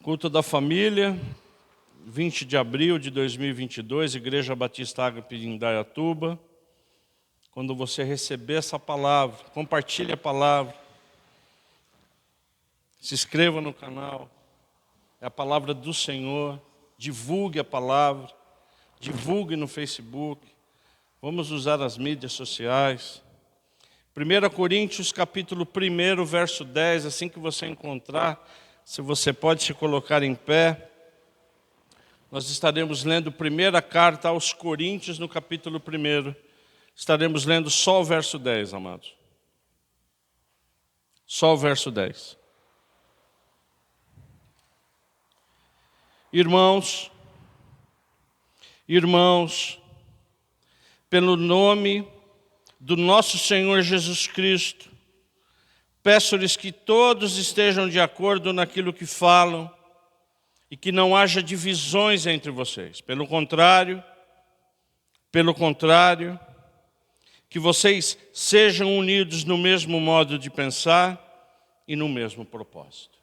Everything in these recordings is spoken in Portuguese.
Culto da família, 20 de abril de 2022, Igreja Batista Ágape de Indaiatuba. Quando você receber essa palavra, compartilhe a palavra. Se inscreva no canal. É a palavra do Senhor. Divulgue a palavra. Divulgue no Facebook. Vamos usar as mídias sociais. 1 Coríntios capítulo 1, verso 10, assim que você encontrar, se você pode se colocar em pé. Nós estaremos lendo a primeira carta aos Coríntios no capítulo 1. Estaremos lendo só o verso 10, amados. Só o verso 10. Irmãos, pelo nome do nosso Senhor Jesus Cristo, peço-lhes que todos estejam de acordo naquilo que falam e que não haja divisões entre vocês. Pelo contrário, que vocês sejam unidos no mesmo modo de pensar e no mesmo propósito.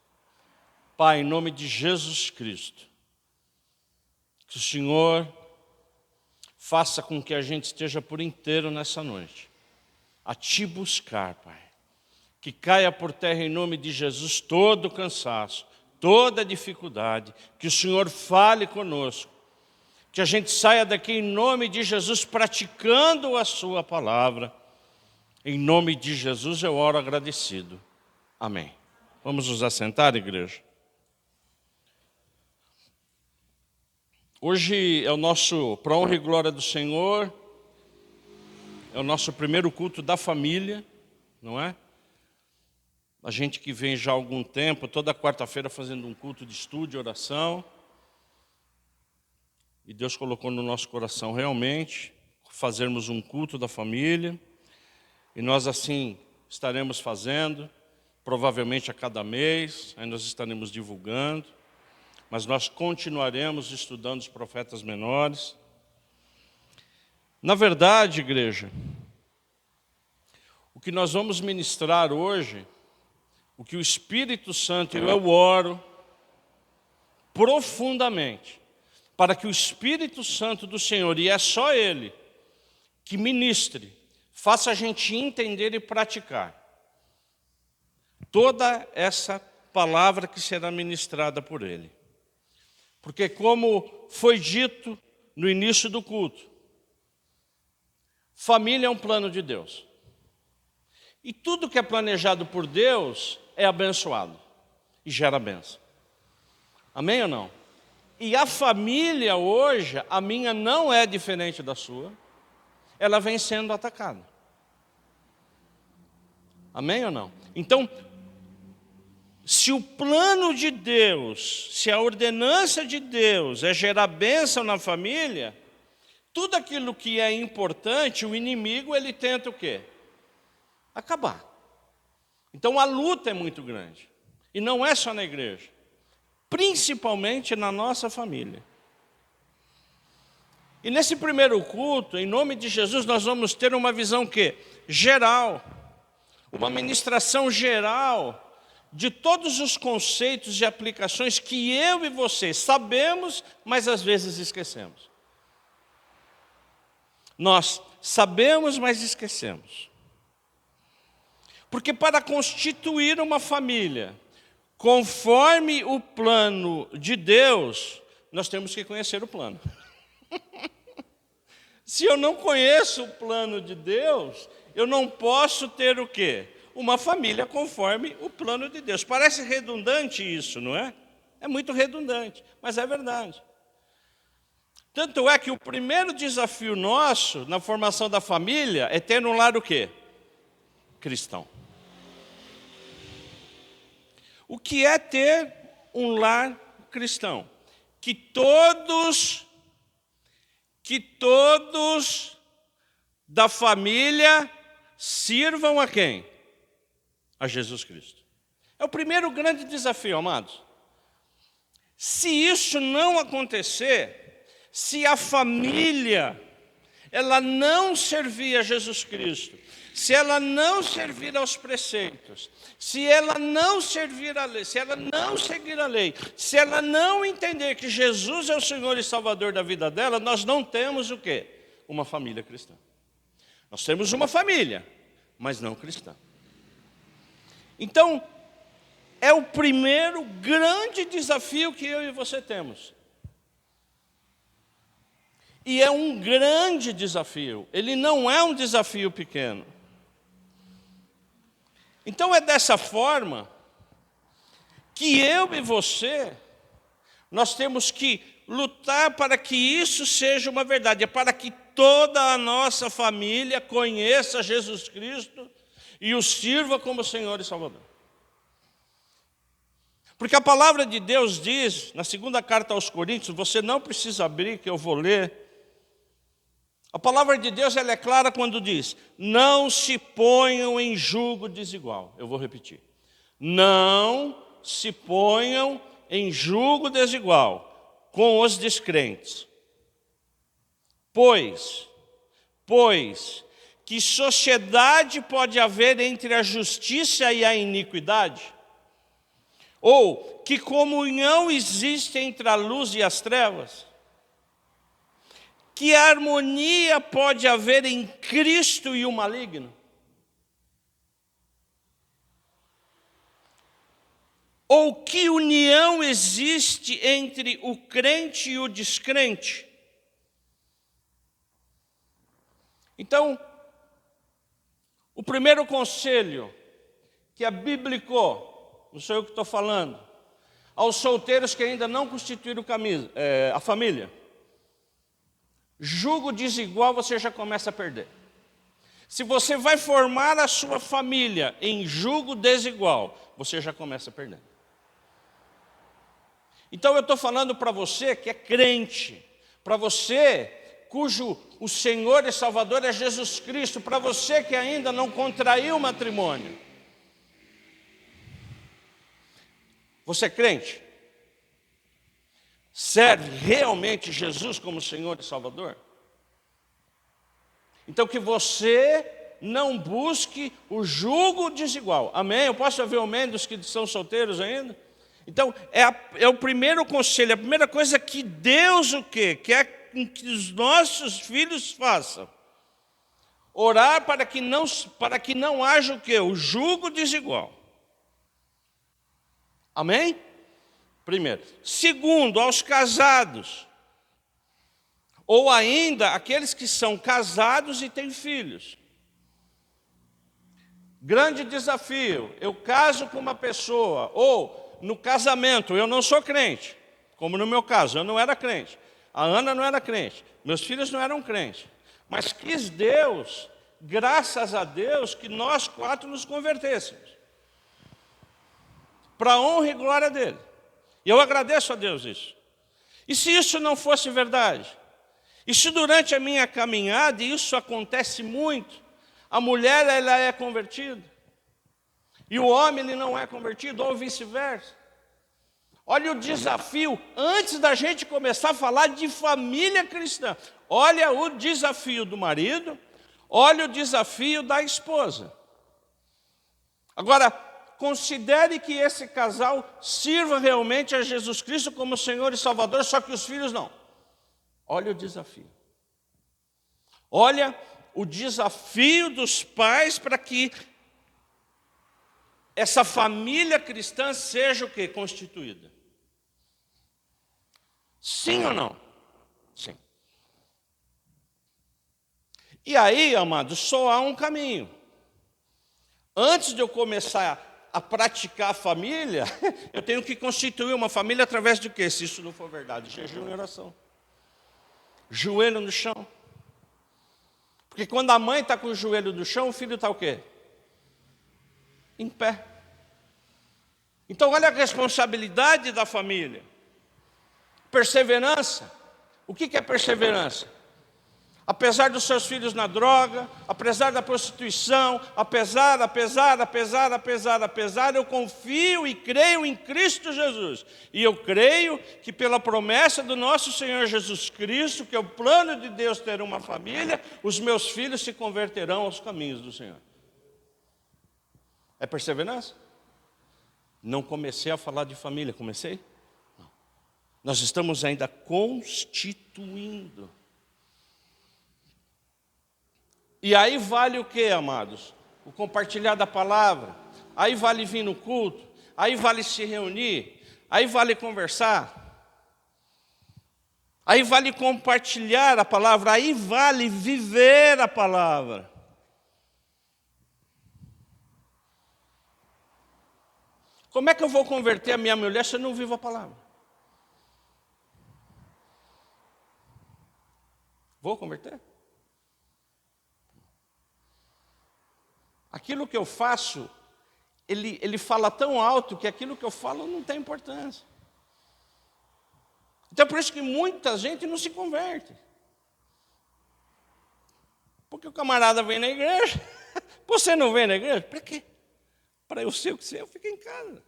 Pai, em nome de Jesus Cristo, que o Senhor faça com que a gente esteja por inteiro nessa noite a Te buscar, Pai. Que caia por terra em nome de Jesus todo o cansaço, toda a dificuldade. Que o Senhor fale conosco. Que a gente saia daqui em nome de Jesus praticando a Sua palavra. Em nome de Jesus eu oro agradecido. Amém. Vamos nos assentar, igreja? Hoje é o nosso, para a honra e glória do Senhor, é o nosso primeiro culto da família, não é? A gente que vem já há algum tempo, toda quarta-feira fazendo um culto de estudo e oração. E Deus colocou no nosso coração realmente fazermos um culto da família. E nós assim estaremos fazendo, provavelmente a cada mês, aí nós estaremos divulgando. Mas nós continuaremos estudando os profetas menores. Na verdade, igreja, o que nós vamos ministrar hoje, o que o Espírito Santo, eu oro profundamente, para que o Espírito Santo do Senhor, e é só Ele, que ministre, faça a gente entender e praticar toda essa palavra que será ministrada por Ele. Porque como foi dito no início do culto, família é um plano de Deus. E tudo que é planejado por Deus é abençoado e gera bênção. Amém ou não? E a família hoje, a minha não é diferente da sua, ela vem sendo atacada. Amém ou não? Então, se o plano de Deus, se a ordenança de Deus é gerar bênção na família, tudo aquilo que é importante, o inimigo, ele tenta o quê? Acabar. Então a luta é muito grande. E não é só na igreja. Principalmente na nossa família. E nesse primeiro culto, em nome de Jesus, nós vamos ter uma visão que geral, uma ministração geral de todos os conceitos e aplicações que eu e você sabemos, mas às vezes esquecemos. Nós sabemos, mas esquecemos. Porque para constituir uma família conforme o plano de Deus, nós temos que conhecer o plano. Se eu não conheço o plano de Deus, eu não posso ter o quê? Uma família conforme o plano de Deus. Parece redundante isso, não é? É muito redundante, mas é verdade. Tanto é que o primeiro desafio nosso na formação da família é ter um lar o quê? Cristão. O que é ter um lar cristão? Que todos da família sirvam a quem? A Jesus Cristo. É o primeiro grande desafio, amados. Se isso não acontecer, se a família ela não servir a Jesus Cristo, se ela não servir aos preceitos, se ela não servir à lei, se ela não seguir a lei, se ela não entender que Jesus é o Senhor e Salvador da vida dela, nós não temos o quê? Uma família cristã. Nós temos uma família, mas não cristã. Então, é o primeiro grande desafio que eu e você temos. E é um grande desafio, ele não é um desafio pequeno. Então é dessa forma que eu e você, nós temos que lutar para que isso seja uma verdade, é para que toda a nossa família conheça Jesus Cristo e o sirva como Senhor e Salvador. Porque a palavra de Deus diz, na segunda carta aos Coríntios, você não precisa abrir, que eu vou ler. A palavra de Deus ela é clara quando diz, não se ponham em julgo desigual. Eu vou repetir. Não se ponham em julgo desigual com os descrentes. Pois, que sociedade pode haver entre a justiça e a iniquidade? Ou que comunhão existe entre a luz e as trevas? Que harmonia pode haver em Cristo e o maligno? Ou que união existe entre o crente e o descrente? Então, o primeiro conselho que é bíblico, não sou eu que estou falando, aos solteiros que ainda não constituíram a família, julgo desigual você já começa a perder. Se você vai formar a sua família em julgo desigual, você já começa a perder. Então eu estou falando para você que é crente, para você cujo o Senhor e Salvador é Jesus Cristo, para você que ainda não contraiu matrimônio. Você é crente? Serve realmente Jesus como Senhor e Salvador? Então que você não busque o julgo desigual. Amém? Eu posso ouvir o amém dos que são solteiros ainda? Então é o primeiro conselho, a primeira coisa que Deus o quê? Quer que os nossos filhos façam. Orar para que não haja o quê? O julgo desigual. Amém? Primeiro. Segundo, aos casados. Ou ainda, aqueles que são casados e têm filhos. Grande desafio. Eu caso com uma pessoa. Ou, no casamento, eu não sou crente. Como no meu caso, eu não era crente. A Ana não era crente. Meus filhos não eram crentes. Mas quis Deus, graças a Deus, que nós 4 nos convertêssemos. Para a honra e glória dele. E eu agradeço a Deus isso. E se isso não fosse verdade? E se durante a minha caminhada, e isso acontece muito, a mulher ela é convertida, e o homem ele não é convertido, ou vice-versa. Olha o desafio, antes da gente começar a falar de família cristã, olha o desafio do marido, olha o desafio da esposa. Agora, considere que esse casal sirva realmente a Jesus Cristo como Senhor e Salvador, só que os filhos não. Olha o desafio. Olha o desafio dos pais para que essa família cristã seja o quê? Constituída. Sim ou não? Sim. E aí, amados, só há um caminho. Antes de eu começar a praticar a família, eu tenho que constituir uma família através de quê? Se isso não for verdade, jejum e oração. Joelho no chão. Porque quando a mãe está com o joelho no chão, o filho está o quê? Em pé. Então olha a responsabilidade da família. Perseverança. O que é perseverança? Apesar dos seus filhos na droga, apesar da prostituição, apesar, eu confio e creio em Cristo Jesus. E eu creio que pela promessa do nosso Senhor Jesus Cristo, que é o plano de Deus ter uma família, os meus filhos se converterão aos caminhos do Senhor. É perseverança? Não comecei a falar de família, comecei? Não. Nós estamos ainda constituindo. E aí vale o que, amados? O compartilhar da palavra. Aí vale vir no culto. Aí vale se reunir. Aí vale conversar. Aí vale compartilhar a palavra. Aí vale viver a palavra. Como é que eu vou converter a minha mulher se eu não vivo a palavra? Vou converter? Aquilo que eu faço, ele fala tão alto que aquilo que eu falo não tem importância. Então, por isso que muita gente não se converte. Porque o camarada vem na igreja. Você não vem na igreja? Para quê? Para eu ser o que sei, eu fico em casa.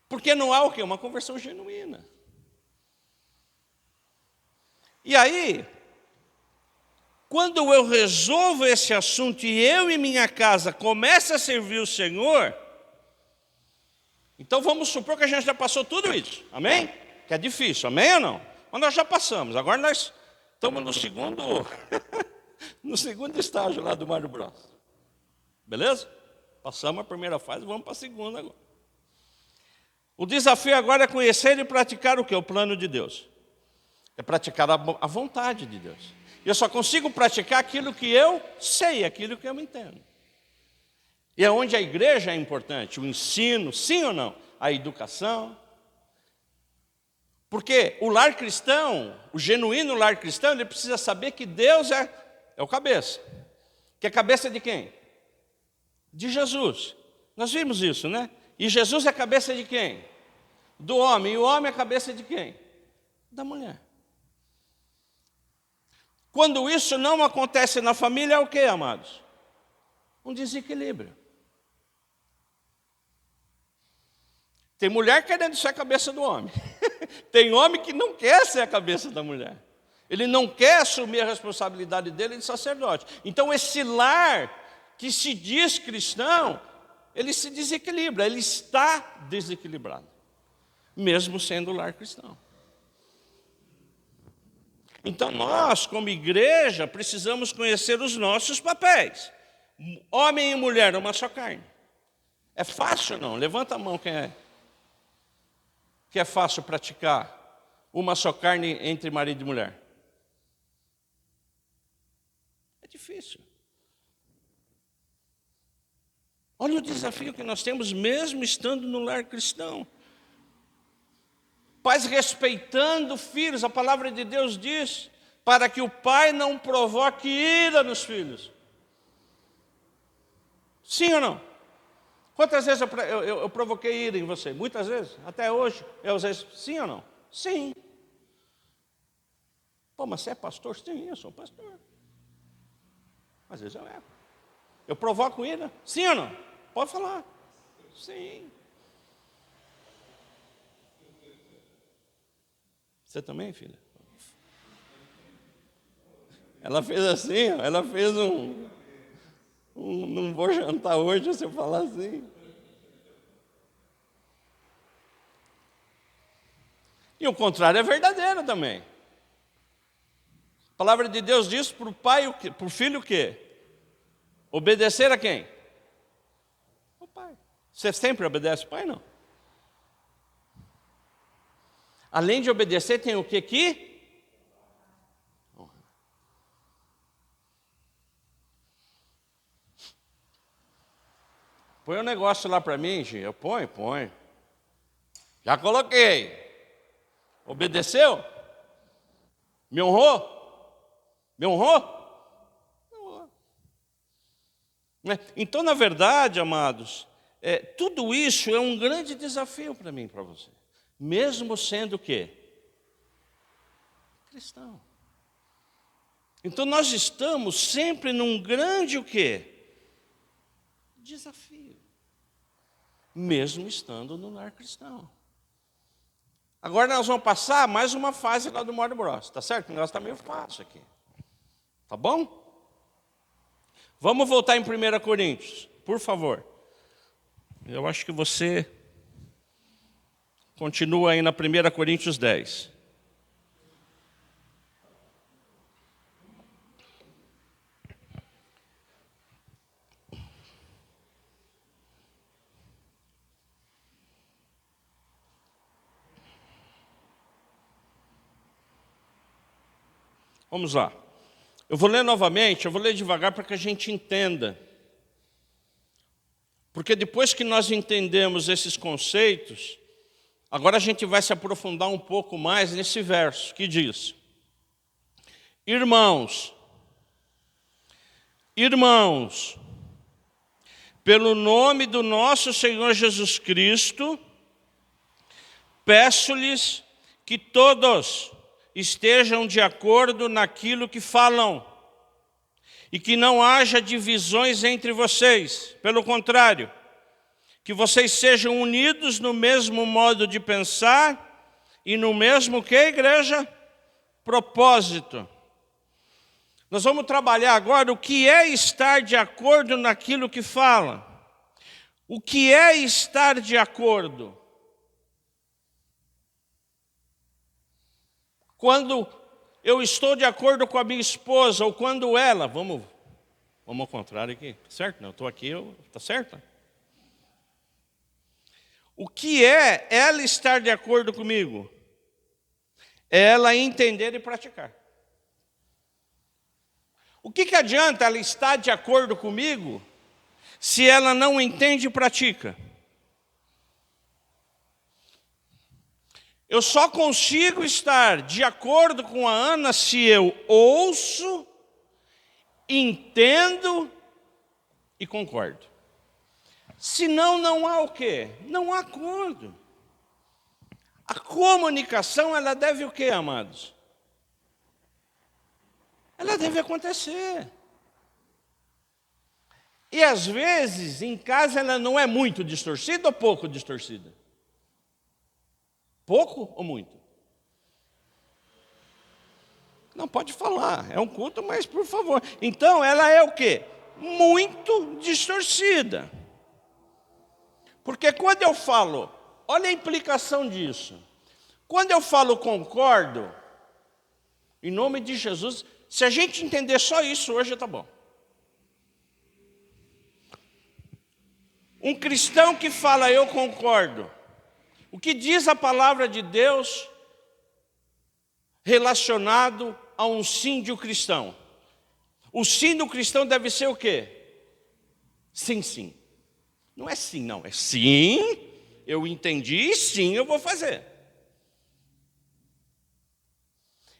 Porque não há o quê? Uma conversão genuína. E aí, quando eu resolvo esse assunto e eu e minha casa começam a servir o Senhor, então vamos supor que a gente já passou tudo isso, amém? Que é difícil, amém ou não? Mas nós já passamos, agora nós estamos no segundo, no segundo estágio lá do Mario Bros. Beleza? Passamos a primeira fase, vamos para a segunda agora. O desafio agora é conhecer e praticar o que? O plano de Deus. É praticar a vontade de Deus. Eu só consigo praticar aquilo que eu sei, aquilo que eu entendo. E é onde a igreja é importante, o ensino, sim ou não? A educação. Porque o lar cristão, o genuíno lar cristão, ele precisa saber que Deus é o cabeça. Que é cabeça de quem? De Jesus. Nós vimos isso, né? E Jesus é a cabeça de quem? Do homem. E o homem é a cabeça de quem? Da mulher. Quando isso não acontece na família, é o que, amados? Um desequilíbrio. Tem mulher querendo ser a cabeça do homem. Tem homem que não quer ser a cabeça da mulher. Ele não quer assumir a responsabilidade dele de sacerdote. Então esse lar que se diz cristão, ele se desequilibra, ele está desequilibrado. Mesmo sendo lar cristão. Então nós, como igreja, precisamos conhecer os nossos papéis. Homem e mulher, uma só carne. É fácil ou não? Levanta a mão quem é. Que é fácil praticar uma só carne entre marido e mulher. É difícil. Olha o desafio que nós temos mesmo estando no lar cristão. Pais respeitando filhos, a palavra de Deus diz, para que o pai não provoque ira nos filhos. Sim ou não? Quantas vezes eu provoquei ira em você? Muitas vezes, até hoje. Sim ou não? Sim. Pô, mas você é pastor? Sim, eu sou pastor. Às vezes eu erro. Eu provoco ira? Sim ou não? Pode falar. Sim. Você também, filha? Ela fez assim, ó, ela fez não vou jantar hoje se eu falar assim. E o contrário é verdadeiro também. A palavra de Deus diz para o pai, para o filho o quê? Obedecer a quem? O pai. Você sempre obedece o pai, não? Além de obedecer, tem o que aqui? Põe um negócio lá para mim, Gi. Eu ponho. Já coloquei. Obedeceu? Me honrou? Me honrou? Não. Então, na verdade, amados, tudo isso é um grande desafio para mim e para você. Mesmo sendo o quê? Cristão. Então nós estamos sempre num grande o quê? Desafio. Mesmo estando no lar cristão. Agora nós vamos passar mais uma fase lá do Mario Bros. Tá certo? O negócio está meio fácil aqui. Tá bom? Vamos voltar em 1 Coríntios, por favor. Eu acho que você continua aí na 1 Coríntios 10. Vamos lá. Eu vou ler novamente, eu vou ler devagar para que a gente entenda. Porque depois que nós entendemos esses conceitos, agora a gente vai se aprofundar um pouco mais nesse verso que diz: Irmãos, pelo nome do nosso Senhor Jesus Cristo, peço-lhes que todos estejam de acordo naquilo que falam, e que não haja divisões entre vocês. Pelo contrário, que vocês sejam unidos no mesmo modo de pensar e no mesmo que, igreja? Propósito. Nós vamos trabalhar agora o que é estar de acordo naquilo que fala. O que é estar de acordo? Quando eu estou de acordo com a minha esposa, ou quando ela, vamos ao contrário aqui, certo? Não, eu estou aqui, está certo? O que é ela estar de acordo comigo? É ela entender e praticar. O que adianta ela estar de acordo comigo, se ela não entende e pratica? Eu só consigo estar de acordo com a Ana se eu ouço, entendo e concordo. Senão não há o quê? Não há acordo. A comunicação, ela deve o quê, amados? Ela deve acontecer. E às vezes, em casa, ela não é muito distorcida ou pouco distorcida? Pouco ou muito? Não, pode falar, é um culto, mas por favor. Então, ela é o quê? Muito distorcida. Porque quando eu falo, olha a implicação disso. Quando eu falo concordo, em nome de Jesus, se a gente entender só isso hoje, está bom. Um cristão que fala eu concordo, o que diz a palavra de Deus relacionado a um sim de um cristão? O sim do cristão deve ser o quê? Sim, sim. Não é sim, não. É sim, eu entendi e sim, eu vou fazer.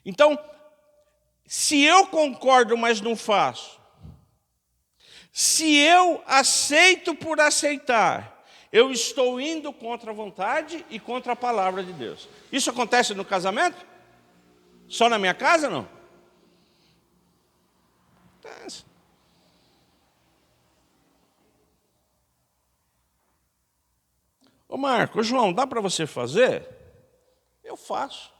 Então, se eu concordo, mas não faço, se eu aceito por aceitar, eu estou indo contra a vontade e contra a palavra de Deus. Isso acontece no casamento? Só na minha casa, não? Acontece. Ô Marco, João, dá para você fazer? Eu faço.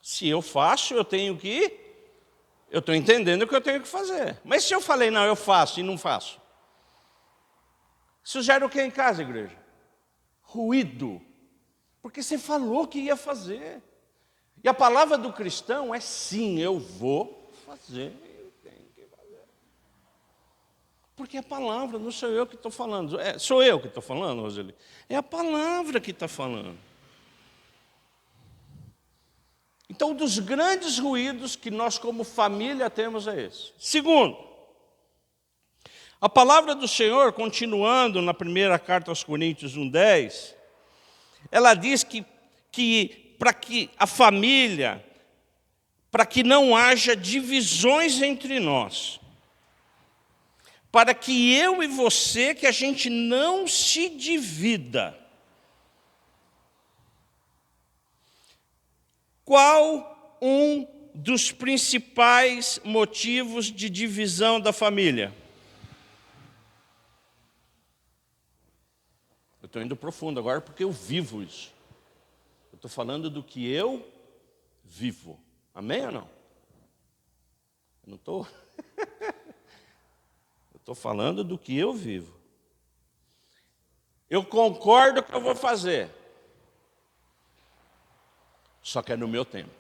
Se eu faço, eu estou entendendo o que eu tenho que fazer. Mas se eu falei, não, eu faço e não faço? Isso gera o que em casa, igreja? Ruído. Porque você falou que ia fazer. E a palavra do cristão é sim, eu vou fazer. Eu tenho que fazer. Porque a palavra, não sou eu que estou falando. Sou eu que estou falando, Roseli? É a palavra que está falando. Então, um dos grandes ruídos que nós como família temos é esse. Segundo, a palavra do Senhor, continuando na primeira carta aos Coríntios 1:10, ela diz que para que a família, para que não haja divisões entre nós, para que eu e você, que a gente não se divida. Qual um dos principais motivos de divisão da família. Eu estou indo profundo agora porque eu vivo isso. Eu estou falando do que eu vivo. Amém ou não? Eu não estou? Eu estou falando do que eu vivo. Eu concordo que eu vou fazer. Só que é no meu tempo,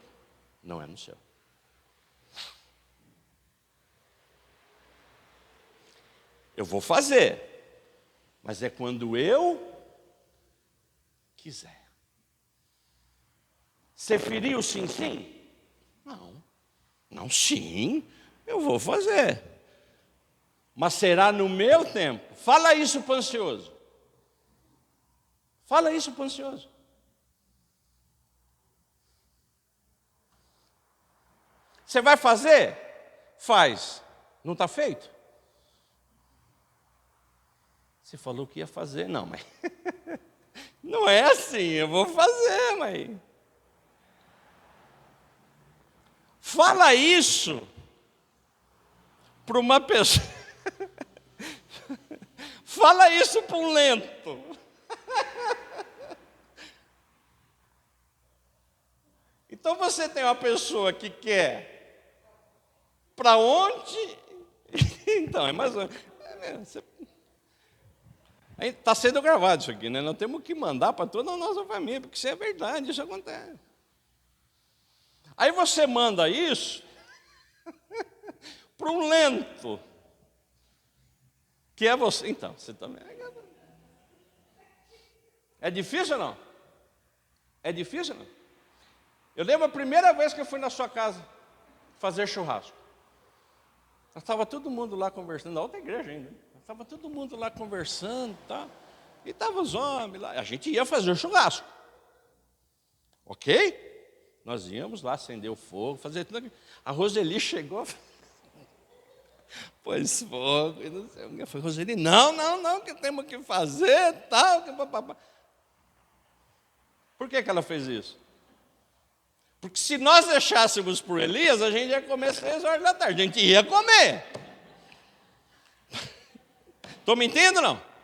não é no seu. Eu vou fazer, mas é quando eu quiser. Você feriu sim, sim? Não. Não, sim, eu vou fazer. Mas será no meu tempo. Fala isso para o ansioso. Fala isso para o ansioso. Você vai fazer? Faz. Não está feito? Você falou que ia fazer. Não, mas não é assim. Eu vou fazer, mas... Fala isso para uma pessoa. Fala isso para um lento. Então você tem uma pessoa que quer para onde? Então, é mais ou menos. Está sendo gravado isso aqui, né? Nós temos que mandar para toda a nossa família, porque isso é verdade, isso acontece. Aí você manda isso para um lento, que é você. Então, você também. É difícil ou não? É difícil ou não? Eu lembro a primeira vez que eu fui na sua casa fazer churrasco. Estava todo mundo lá conversando, na outra igreja ainda. Estava todo mundo lá conversando, tá? E estavam os homens lá. A gente ia fazer churrasco. Ok? Nós íamos lá acender o fogo, fazer tudo aquilo. A Roseli chegou, pôs fogo, e não sei o que. Foi Roseli, não, que temos que fazer, tal. Por que ela fez isso? Porque se nós deixássemos por Elias, a gente ia comer 6 horas da tarde. A gente ia comer. Estou mentindo ou não?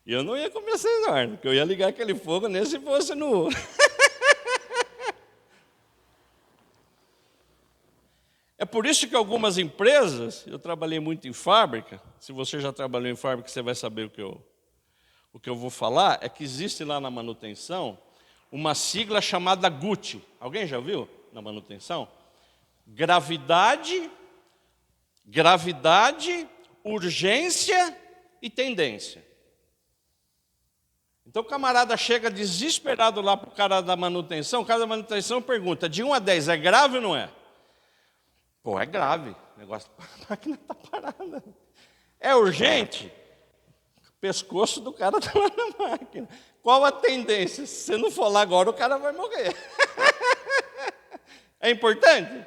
E eu não ia comer 6 horas, porque eu ia ligar aquele fogo nem se fosse no... É por isso que algumas empresas, eu trabalhei muito em fábrica, se você já trabalhou em fábrica, você vai saber o que eu vou falar, é que existe lá na manutenção uma sigla chamada GUT. Alguém já viu na manutenção? Gravidade, urgência e tendência. Então o camarada chega desesperado lá para o cara da manutenção, o cara da manutenção pergunta, de 1 a 10, é grave ou não é? Pô, é grave, o negócio da máquina está parada. É urgente? O pescoço do cara está lá na máquina. Qual a tendência? Se você não for lá agora, o cara vai morrer. É importante?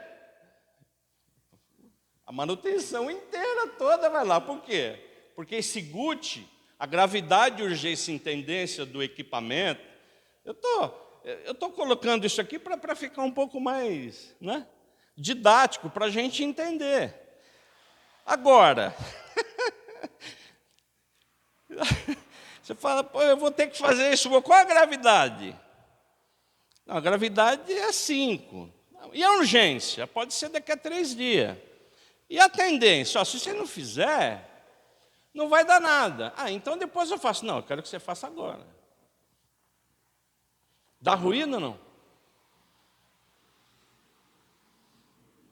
A manutenção inteira toda vai lá. Por quê? Porque esse GUT, a gravidade, urgência e tendência do equipamento, eu tô colocando isso aqui para ficar um pouco mais, né, didático, para a gente entender. Agora, você fala, pô, eu vou ter que fazer isso, qual a gravidade? Não, a gravidade é 5. E a urgência? Pode ser daqui a 3 dias. E a tendência? Se você não fizer, não vai dar nada. Então depois eu faço. Não, eu quero que você faça agora. Dá ruína ou não?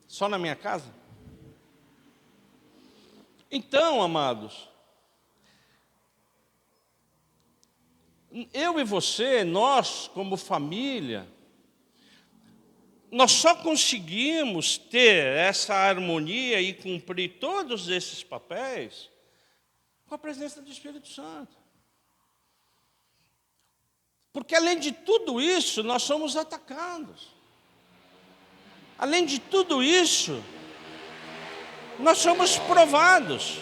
Só na minha casa? Então, amados, eu e você, nós como família, nós só conseguimos ter essa harmonia e cumprir todos esses papéis com a presença do Espírito Santo. Porque além de tudo isso, nós somos atacados. Além de tudo isso, nós somos provados.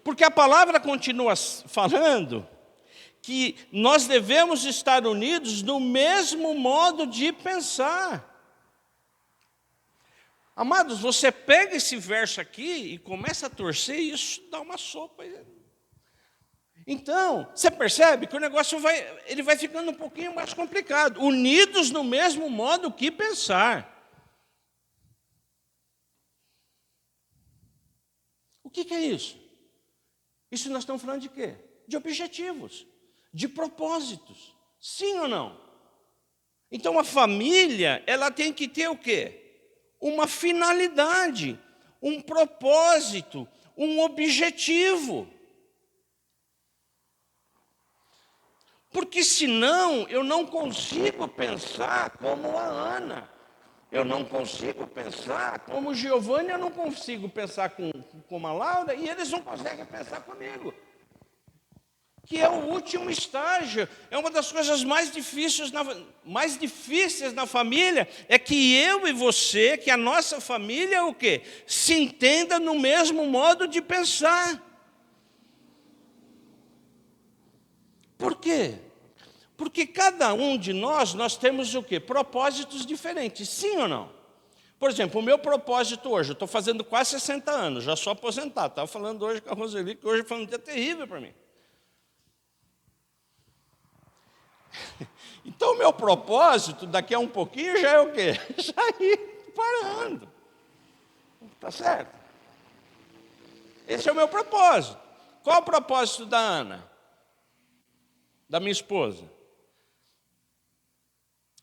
Porque a palavra continua falando que nós devemos estar unidos no mesmo modo de pensar. Amados, você pega esse verso aqui e começa a torcer e isso dá uma sopa. Então, você percebe que o negócio ele vai ficando um pouquinho mais complicado. Unidos no mesmo modo que pensar. O que é isso? Isso nós estamos falando de quê? De objetivos, de propósitos. Sim ou não? Então a família, ela tem que ter o quê? Uma finalidade, um propósito, um objetivo. Porque senão eu não consigo pensar como a Ana. Eu não consigo pensar como o Giovanni, eu não consigo pensar como a Laura, e eles não conseguem pensar comigo. Que é o último estágio, é uma das coisas mais difíceis na família, é que eu e você, que a nossa família, o quê? Se entenda no mesmo modo de pensar. Por quê? Porque cada um de nós temos o quê? Propósitos diferentes, sim ou não? Por exemplo, o meu propósito hoje, eu estou fazendo quase 60 anos, já sou aposentado. Estava falando hoje com a Roseli, que hoje foi um dia terrível para mim. Então, o meu propósito, daqui a um pouquinho, já é o quê? Já ir parando. Está certo? Esse é o meu propósito. Qual é o propósito da Ana? Da minha esposa?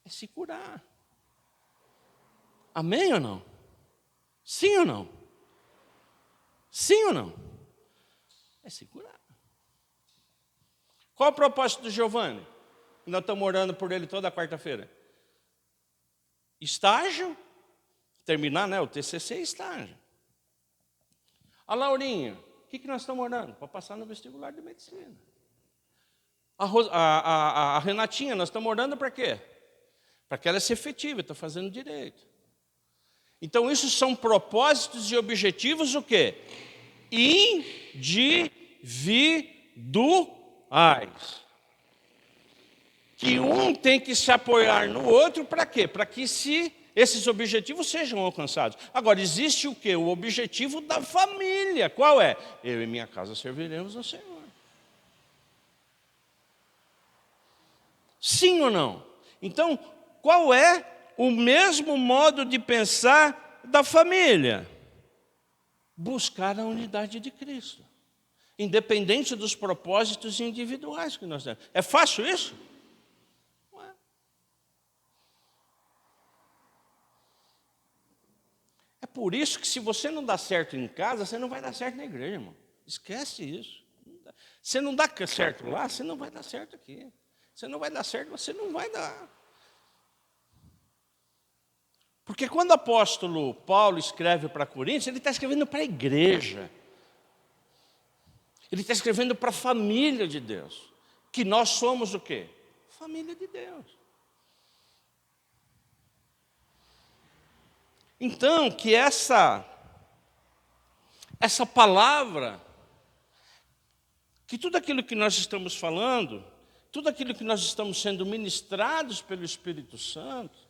É se curar. Amém ou não? Sim ou não? Sim ou não? É se curar. Qual é o propósito do Giovanni? Nós estamos orando por ele toda quarta-feira. Estágio, terminar, né? O TCC é estágio. A Laurinha, o que nós estamos orando? Para passar no vestibular de medicina. A Renatinha, nós estamos orando para quê? Para que ela seja efetiva, está fazendo direito. Então, isso são propósitos e objetivos o quê? Individuais. Que um tem que se apoiar no outro para quê? Para que esses objetivos sejam alcançados. Agora, existe o quê? O objetivo da família. Qual é? Eu e minha casa serviremos ao Senhor. Sim ou não? Então, qual é o mesmo modo de pensar da família? Buscar a unidade de Cristo. Independente dos propósitos individuais que nós temos. É fácil isso? Não é. É por isso que se você não dá certo em casa, você não vai dar certo na igreja, irmão. Esquece isso. Você não dá certo lá, você não vai dar certo aqui. Você não vai dar certo, você não vai dar. Porque quando o apóstolo Paulo escreve para Coríntios, ele está escrevendo para a igreja. Ele está escrevendo para a família de Deus. Que nós somos o quê? Família de Deus. Então, que essa palavra, que tudo aquilo que nós estamos falando, tudo aquilo que nós estamos sendo ministrados pelo Espírito Santo,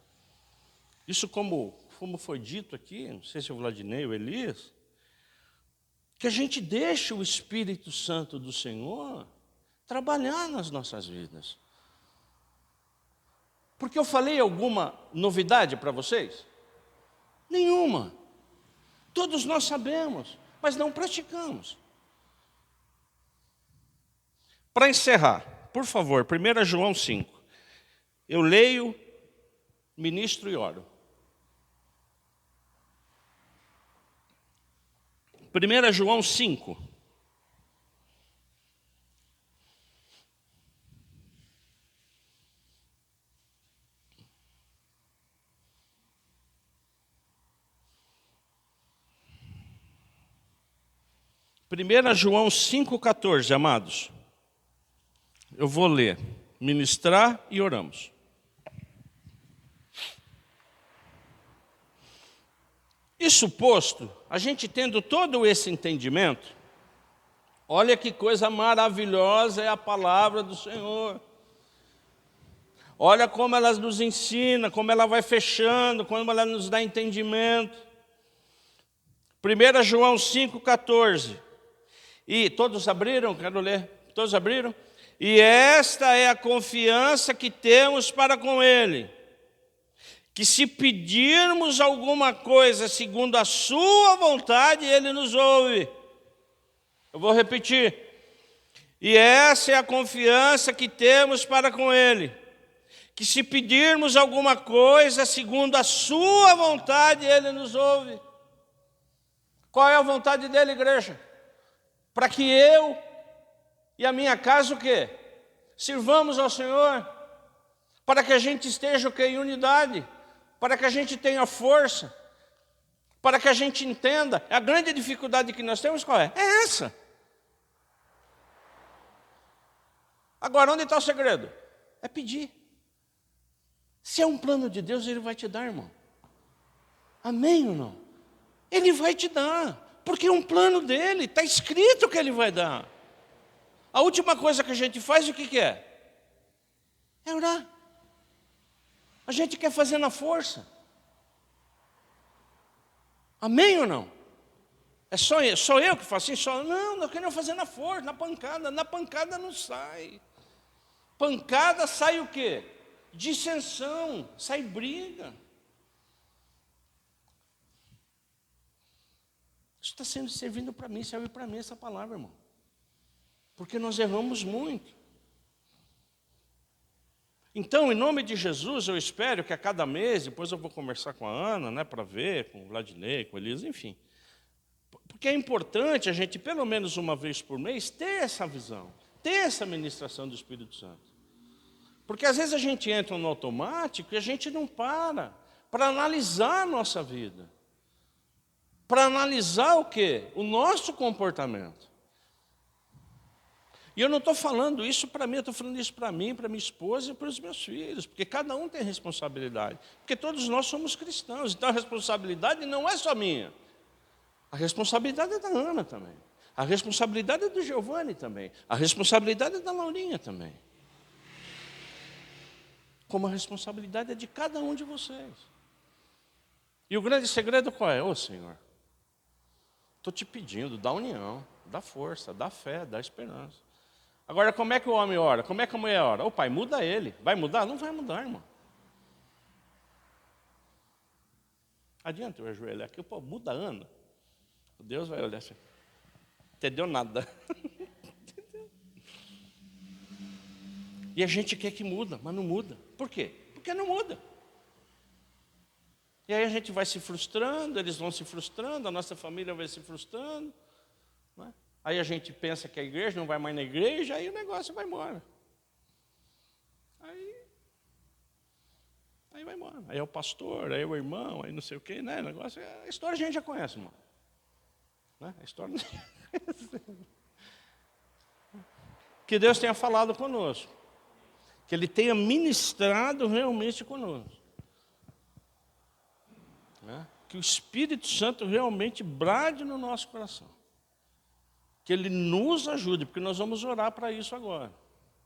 isso como foi dito aqui, não sei se é o Vladinei ou Elias, que a gente deixe o Espírito Santo do Senhor trabalhar nas nossas vidas. Porque eu falei alguma novidade para vocês? Nenhuma. Todos nós sabemos, mas não praticamos. Para encerrar, por favor, 1 João 5. Eu leio, ministro e oro. 1 João 5. Primeira João 5,14, amados. Eu vou ler, ministrar e oramos. Isso posto, a gente tendo todo esse entendimento, Olha que coisa maravilhosa é a palavra do Senhor. Olha como ela nos ensina, como ela vai fechando, como ela nos dá entendimento. 1 João 5,14. E todos abriram? Quero ler. Todos abriram? E esta é a confiança que temos para com Ele, que se pedirmos alguma coisa segundo a sua vontade, Ele nos ouve. Eu vou repetir. E essa é a confiança que temos para com Ele, que se pedirmos alguma coisa segundo a sua vontade, Ele nos ouve. Qual é a vontade dele, igreja? Para que eu e a minha casa o quê? Sirvamos ao Senhor, para que a gente esteja o quê? Em unidade, para que a gente tenha força, para que a gente entenda. A grande dificuldade que nós temos qual é? É essa. Agora, onde está o segredo? É pedir. Se é um plano de Deus, Ele vai te dar, irmão. Amém ou não? Ele vai te dar, porque é um plano dele, está escrito que Ele vai dar. A última coisa que a gente faz, o que é? É orar. A gente quer fazer na força. Amém ou não? É só eu que faço isso? Não, eu quero fazer na força, na pancada. Na pancada não sai. Pancada sai o quê? Dissensão, sai briga. Isso está sendo servindo para mim, serve para mim essa palavra, irmão. Porque nós erramos muito. Então, em nome de Jesus, eu espero que a cada mês, depois eu vou conversar com a Ana, né, para ver, com o Vladinei, com a Elisa, enfim. Porque é importante a gente, pelo menos uma vez por mês, ter essa visão, ter essa ministração do Espírito Santo. Porque às vezes a gente entra no automático e a gente não para analisar a nossa vida. Para analisar o quê? O nosso comportamento. E eu não estou falando isso para mim, eu estou falando isso para mim, para minha esposa e para os meus filhos, porque cada um tem responsabilidade. Porque todos nós somos cristãos, então a responsabilidade não é só minha. A responsabilidade é da Ana também. A responsabilidade é do Giovanni também. A responsabilidade é da Laurinha também. Como a responsabilidade é de cada um de vocês. E o grande segredo qual é? Ô Senhor, estou te pedindo, dá união, dá força, dá fé, dá esperança. Agora, como é que o homem ora? Como é que a mulher ora? Ô pai, muda ele. Vai mudar? Não vai mudar, irmão. Adianta eu ajoelhar aqui, pô, muda a Ana. Deus vai olhar assim. Entendeu nada. E a gente quer que muda, mas não muda. Por quê? Porque não muda. E aí a gente vai se frustrando, eles vão se frustrando, a nossa família vai se frustrando. Não é? Aí a gente pensa que a igreja não vai mais na igreja, aí o negócio vai embora. Aí vai embora. Aí é o pastor, aí é o irmão, aí não sei o quê, né? O negócio, a história a gente já conhece, irmão. Né? A história não Que Deus tenha falado conosco. Que Ele tenha ministrado realmente conosco. Né? Que o Espírito Santo realmente brade no nosso coração. Que Ele nos ajude, porque nós vamos orar para isso agora.